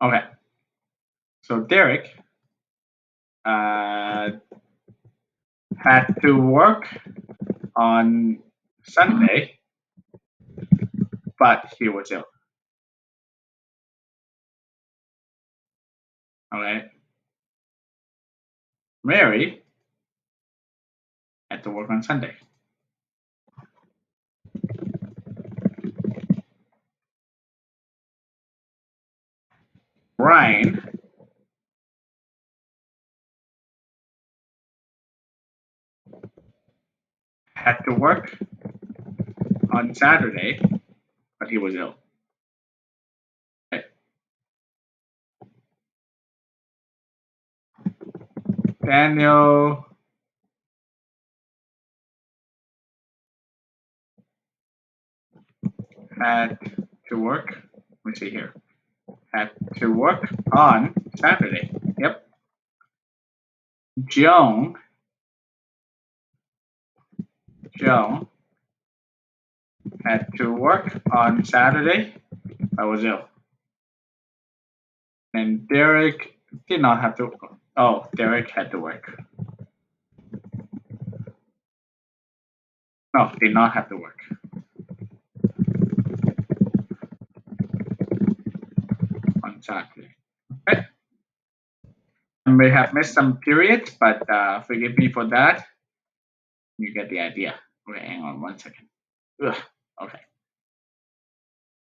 Okay. So Derek had to work on Sunday, but he was ill. Okay. Mary had to work on Sunday. Brian had to work on Saturday, but he was ill. Okay. Daniel had to work. Let me see here. Had to work on Saturday. Yep. Joan had to work on Saturday. I was ill. And Derek did not have to. Oh, Derek had to work. No, did not have to work on Saturday. Okay. I may have missed some periods, but forgive me for that. You get the idea. Okay, hang on 1 second. Ugh, okay.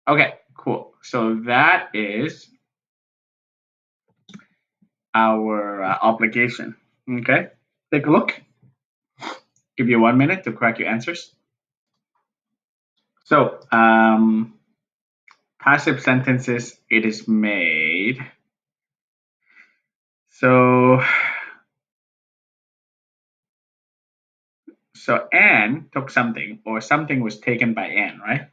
Okay, cool. So that is our obligation. Okay, take a look. Give you 1 minute to correct your answers. So, passive sentences, it is made. So Anne took something, or something was taken by Anne, right?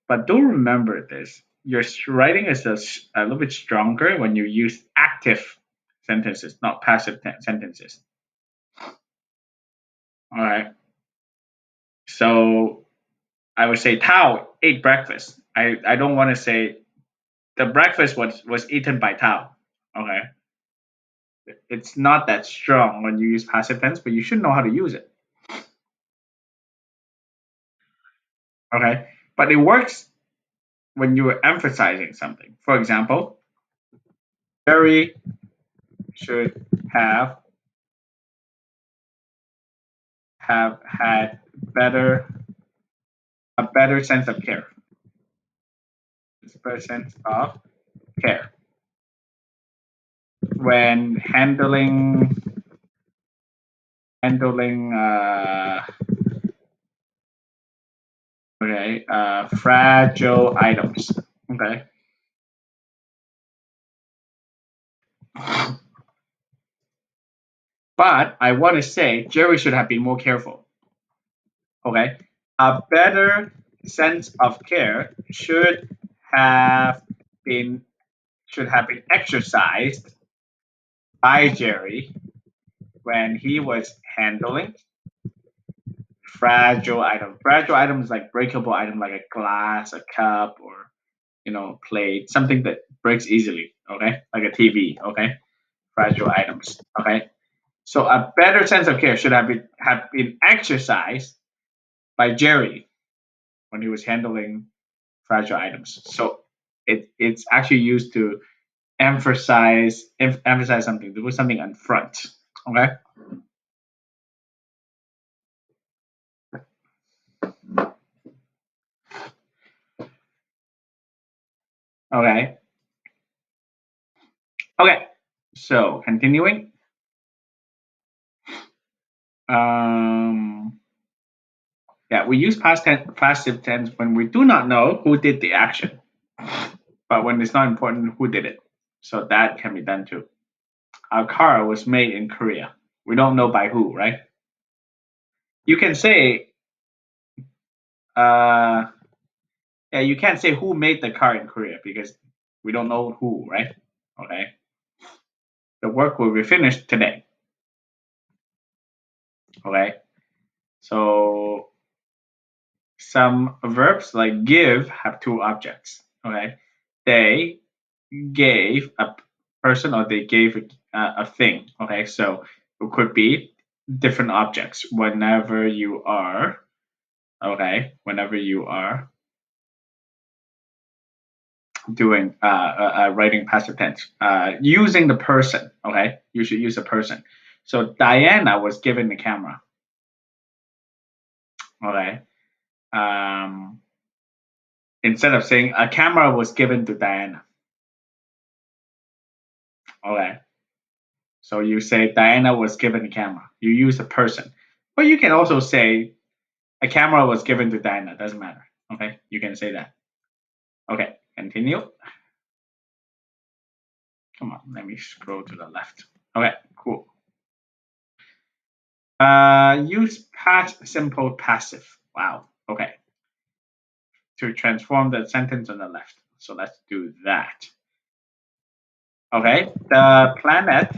But do remember this. Your writing is a little bit stronger when you use active sentences, not passive sentences. All right. So I would say Tao ate breakfast. I don't want to say the breakfast was eaten by Tao. Okay. It's not that strong when you use passive tense, but you should know how to use it. Okay. But it works when you are emphasizing something. For example, Jerry should have had a better sense of care. It's a better sense of care when handling fragile items. Okay. But I want to say Jerry should have been more careful. Okay. A better sense of care have been should have been exercised by Jerry when he was handling fragile items. Fragile items like breakable item like a glass, a cup, or plate, something that breaks easily. Okay, like a TV. Okay, fragile items. Okay, so a better sense of care should have been exercised by Jerry when he was handling fragile items. So it's actually used to emphasize something, to put something in front. Okay. Okay. Okay. So continuing. Yeah, we use passive tense when we do not know who did the action, but when it's not important who did it. So that can be done too. Our car was made in Korea. We don't know by who, right? You can say, yeah, you can't say who made the car in Korea because we don't know who, right? Okay. The work will be finished today. Okay. So some verbs like give have two objects. Okay. They gave a person or they gave a thing. Okay, so it could be different objects whenever you are. Okay, whenever you are doing writing passive tense, using the person. Okay, you should use a person. So Diana was given the camera. Okay. Um, Instead of saying a camera was given to Diana. Okay. So you say Diana was given a camera. You use a person. But you can also say a camera was given to Diana. Doesn't matter. Okay. You can say that. Okay. Continue. Come on. Let me scroll to the left. Okay. Cool. Use past simple passive. Wow. Okay. To transform the sentence on the left. So let's do that. Okay. The planet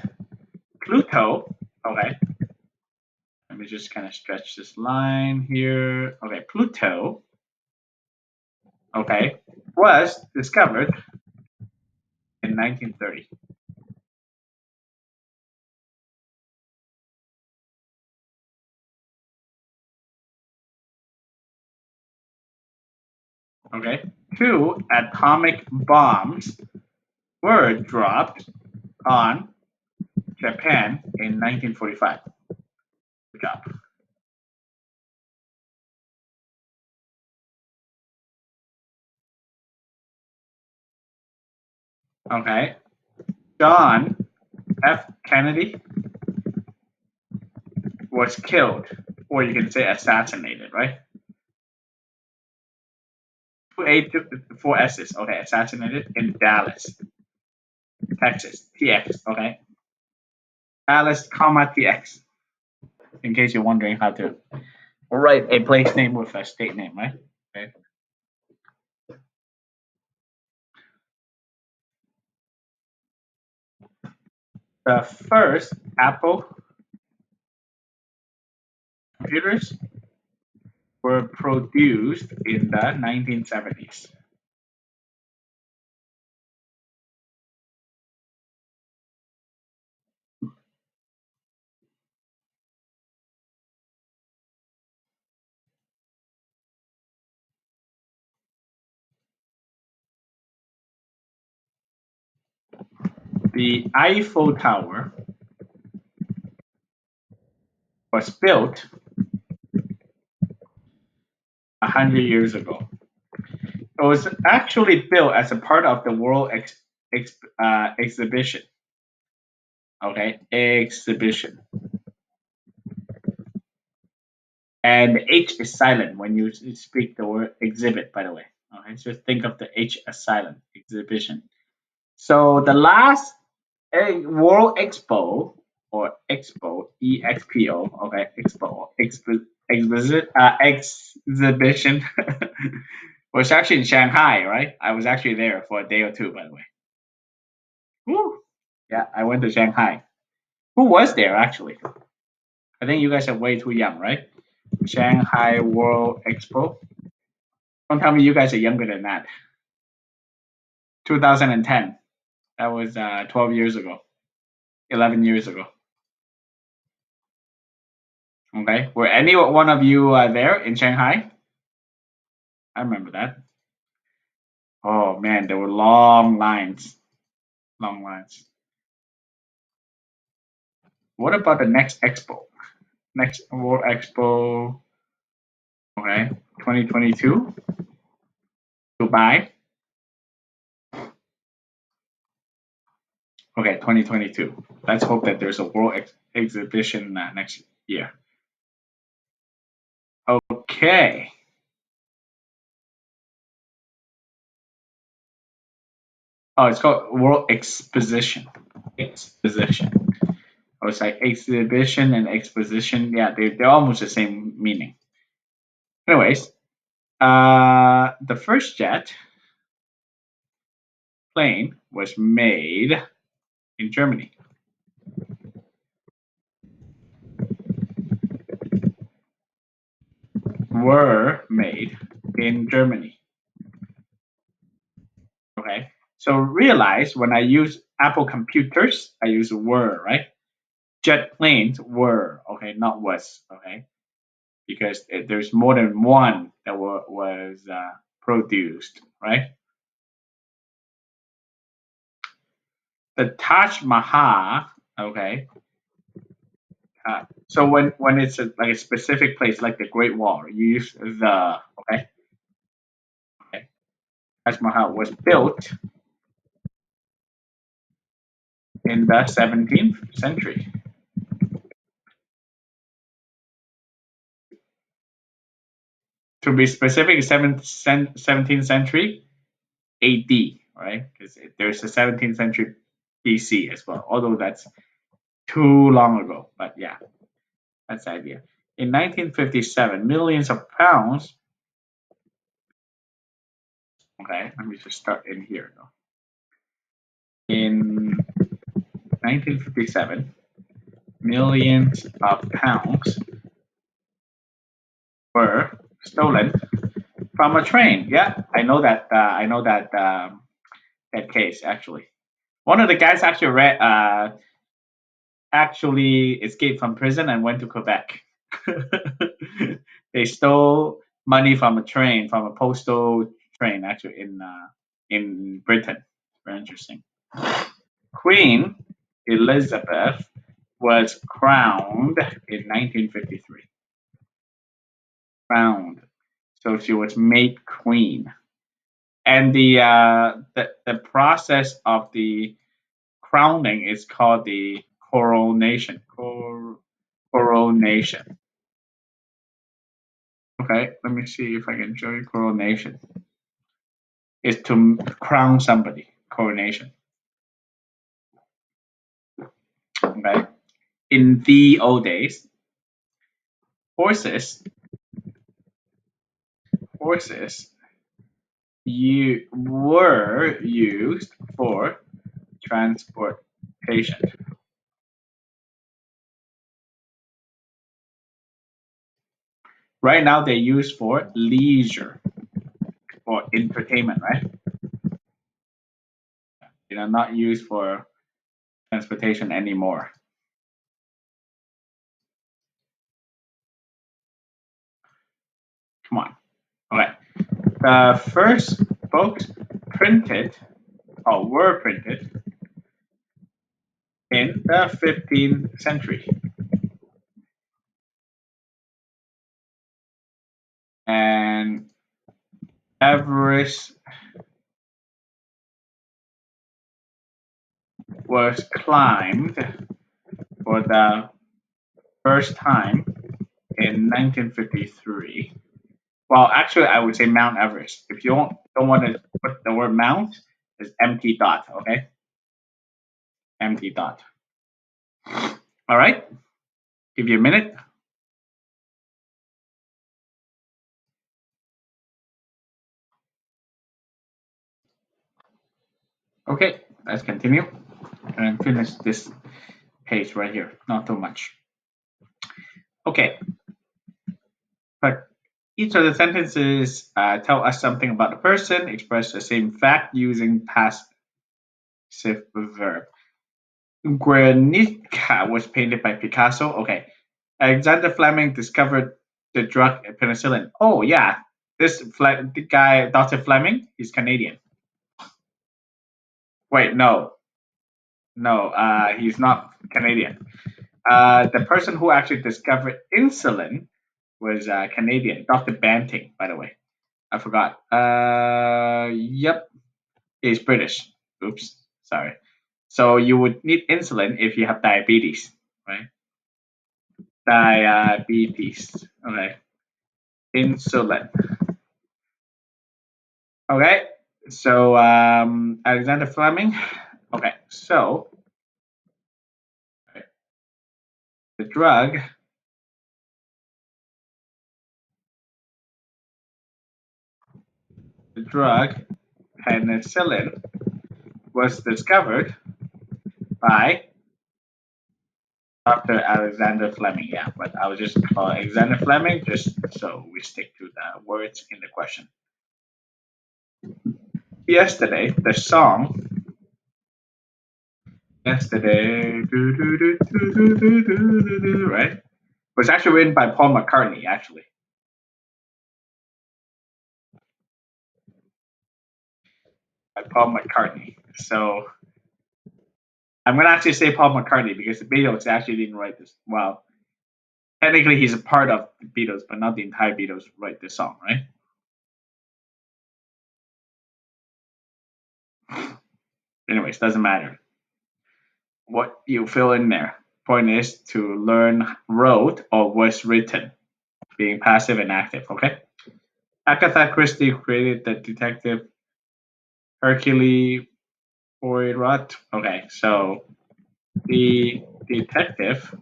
Pluto. Okay. Let me just kind of stretch this line here. Okay, Pluto, okay, was discovered in 1930. Okay, two atomic bombs were dropped on Japan in 1945. Good job. Okay, John F. Kennedy was killed, or you can say assassinated, right? Four S's. Okay, assassinated in Dallas, Texas. TX. Okay, Dallas, comma TX. In case you're wondering how to write a place name with a state name, right? Okay. The first Apple computers were produced in the 1970s. The Eiffel Tower was built 100 years ago. It was actually built as a part of the World Exhibition. Okay, exhibition. And the H is silent when you speak the word exhibit, by the way. Okay, so think of the H as silent, exhibition. So the last World Expo or Expo, EXPO, okay, exhibition was actually in Shanghai, right? I was actually there for a day or two, by the way. Woo. Yeah, I went to Shanghai. Who was there actually? I think you guys are way too young, right? Shanghai World Expo. Don't tell me you guys are younger than that. 2010. That was 12 years ago, 11 years ago. Okay. Were any one of you there in Shanghai? I remember that. Oh man, there were long lines. Long lines. What about the next expo? Next World Expo, okay, 2022, Dubai. Okay, 2022. Let's hope that there's a World Exhibition next year. Okay. Oh, it's called World Exposition. Exposition. Oh, it's like exhibition and exposition. Yeah, they're almost the same meaning. Anyways, the first jet plane was made in Germany. Were made in Germany. Okay. So realize when I use Apple computers, I use were, right? Jet planes were, okay, not was, okay, because there's more than one that was produced, right? The Taj Mahal, okay. So when it's like a specific place, like the Great Wall, you use the, okay. Okay. Taj Mahal was built in the 17th century. To be specific, 17th century AD, right? Because there's a 17th century BC as well, although that's too long ago. But yeah, that's the idea. In 1957, millions of pounds. Okay, let me just start in here. Though. In 1957, millions of pounds were stolen from a train. Yeah, I know that. I know that that case actually. One of the guys actually escaped from prison and went to Quebec. They stole money from a train, from a postal train, actually in Britain. Very interesting. Queen Elizabeth was crowned in 1953. Crowned, so she was made queen, and the process of the crowning is called the coronation. Coronation. Okay, let me see if I can show you coronation. Is to crown somebody. Coronation. Okay. In the old days, horses you were used for transportation. Right now, they use for leisure, for entertainment, right? Not used for transportation anymore. Come on. Okay. The first books printed or were printed in the 15th century. And Everest was climbed for the first time in 1953. Well, actually, I would say Mount Everest. If you don't want to put the word Mount, it's empty dot, okay? Empty dot. All right, give you a minute. Okay, let's continue and finish this page right here. Not too much. Okay, but each of the sentences tell us something about the person, express the same fact using passive verb. Guernica was painted by Picasso. Okay, Alexander Fleming discovered the drug penicillin. Oh yeah, the guy, Dr. Fleming, he's Canadian. Wait, no, he's not Canadian. The person who actually discovered insulin was Canadian, Dr. Banting, by the way. I forgot. Yep, he's British. Oops, sorry. So you would need insulin if you have diabetes, right? Diabetes. Okay. Insulin. Okay. So Alexander Fleming. Okay. So the drug penicillin was discovered by Dr. Alexander Fleming. Yeah, but I will just call Alexander Fleming just so we stick to the words in the question. Yesterday, the song Yesterday, right? Was actually written by Paul McCartney, actually. By Paul McCartney. So I'm gonna actually say Paul McCartney because the Beatles actually didn't write this. Well, technically he's a part of the Beatles, but not the entire Beatles write this song, right? Anyways, doesn't matter what you fill in there. Point is to learn wrote or was written, being passive and active. Okay. Agatha Christie created the detective Hercule Poirot. Okay, so the detective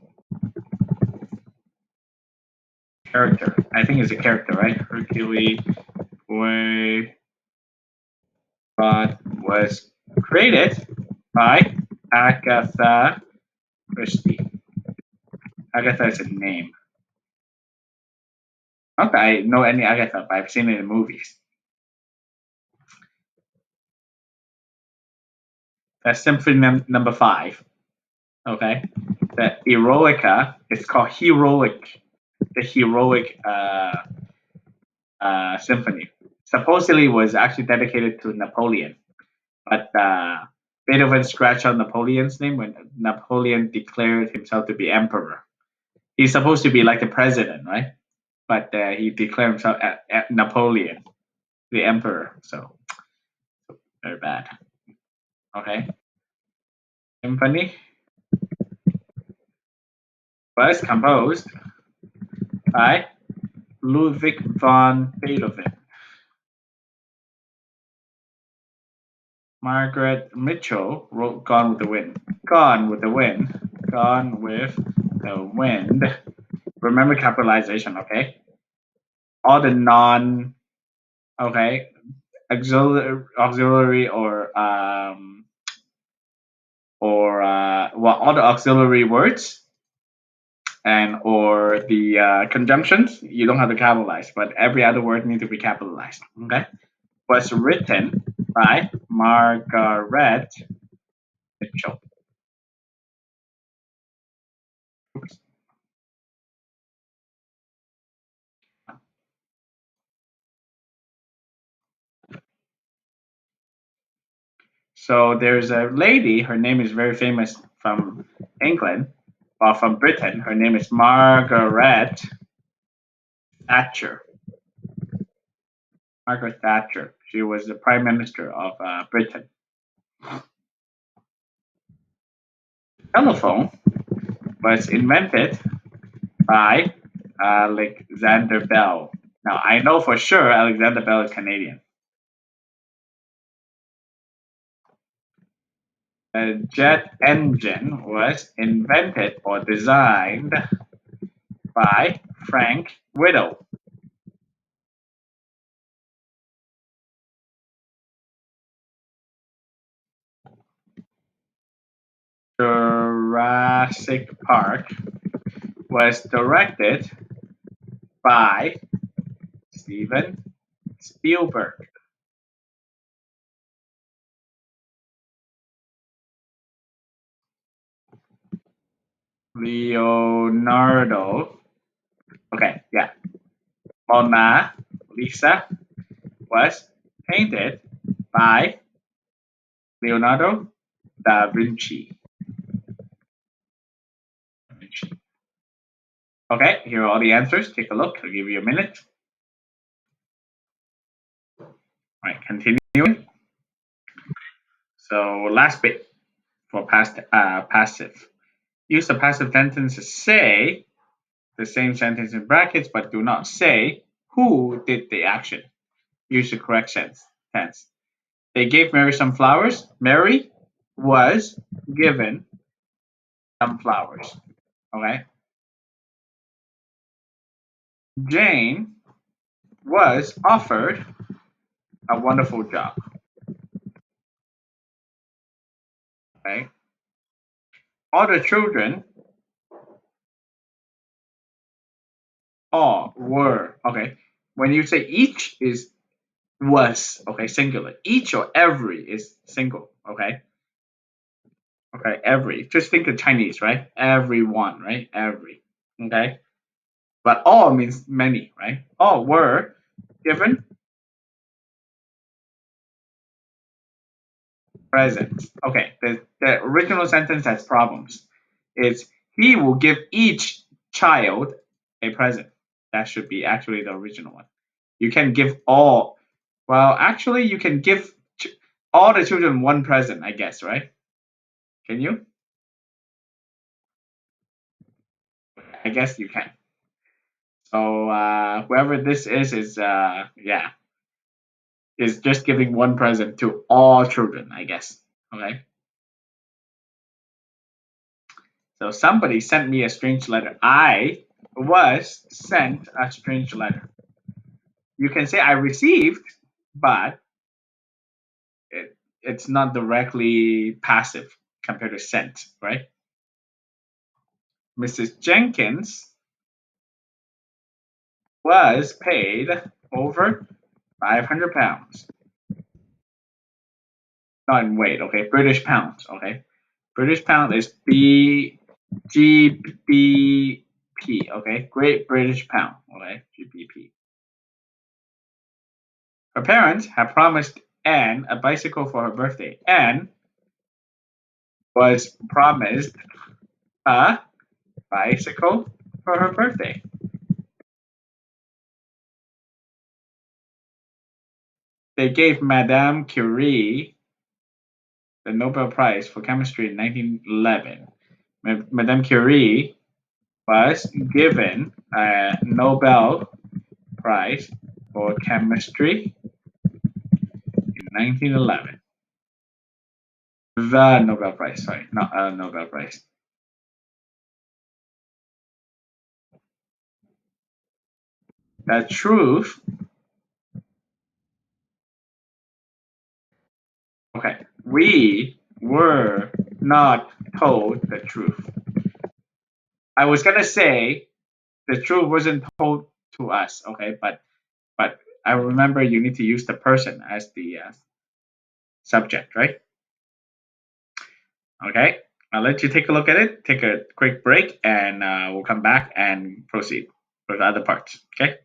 character, I think it's a character, right? Hercule Poirot was created by Agatha Christie. Agatha is a name. Not that I know any Agatha, but I've seen it in movies. That's symphony number 5. Okay, the Eroica is called heroic. The heroic symphony supposedly was actually dedicated to Napoleon, but Beethoven scratched out Napoleon's name when Napoleon declared himself to be emperor. He's supposed to be like the president, right? But he declared himself Napoleon, the emperor. So very bad. Okay, symphony was composed by Ludwig von Beethoven. Margaret Mitchell wrote Gone with the Wind. Gone with the Wind. Gone with the Wind. Remember capitalization, okay? All the non, okay, auxiliary all the auxiliary words and or the conjunctions, you don't have to capitalize, but every other word needs to be capitalized, okay? Was written by Margaret Mitchell. Oops. So there's a lady, her name is very famous from England, or from Britain. Her name is Margaret Thatcher. Margaret Thatcher. She was the Prime Minister of Britain. Telephone was invented by Alexander Bell. Now I know for sure Alexander Bell is Canadian. The jet engine was invented or designed by Frank Whittle. Jurassic Park was directed by Steven Spielberg. Leonardo. Okay, yeah. Mona Lisa was painted by Leonardo da Vinci. Okay, here are all the answers. Take a look. I'll give you a minute. All right, continuing. So last bit for passive. Use the passive sentence to say the same sentence in brackets, but do not say who did the action. Use the correct tense. They gave Mary some flowers. Mary was given some flowers. Okay. Jane was offered a wonderful job. Okay. All the children all were. Okay. When you say each is Was, okay, singular. Each or every is single, okay? Okay, every. Just think of Chinese, right? Everyone, right? Every. Okay? But all means many, right? All were given presents. Okay, the original sentence has problems. It's he will give each child a present. That should be actually the original one. You can give all, well, actually, you can give all the children one present, I guess, right? Can you? I guess you can. So whoever this is yeah, is just giving one present to all children, I guess. Okay. So somebody sent me a strange letter. I was sent a strange letter. You can say I received, but it's not directly passive compared to sent, right? Mrs. Jenkins was paid over £500. Not in weight, okay? British pounds, okay? British pound is GBP, okay? Great British pound, okay? GBP. Her parents had promised Anne a bicycle for her birthday. Anne was promised a bicycle for her birthday. They gave Madame Curie the Nobel Prize for Chemistry in 1911. Madame Curie was given a Nobel Prize for Chemistry in 1911. The Nobel Prize, sorry, not a Nobel Prize. The truth, okay, we were not told the truth. I was gonna say the truth wasn't told to us, okay, but I remember you need to use the person as the subject, right? Okay, I'll let you take a look at it, take a quick break, and we'll come back and proceed with the other parts. Okay.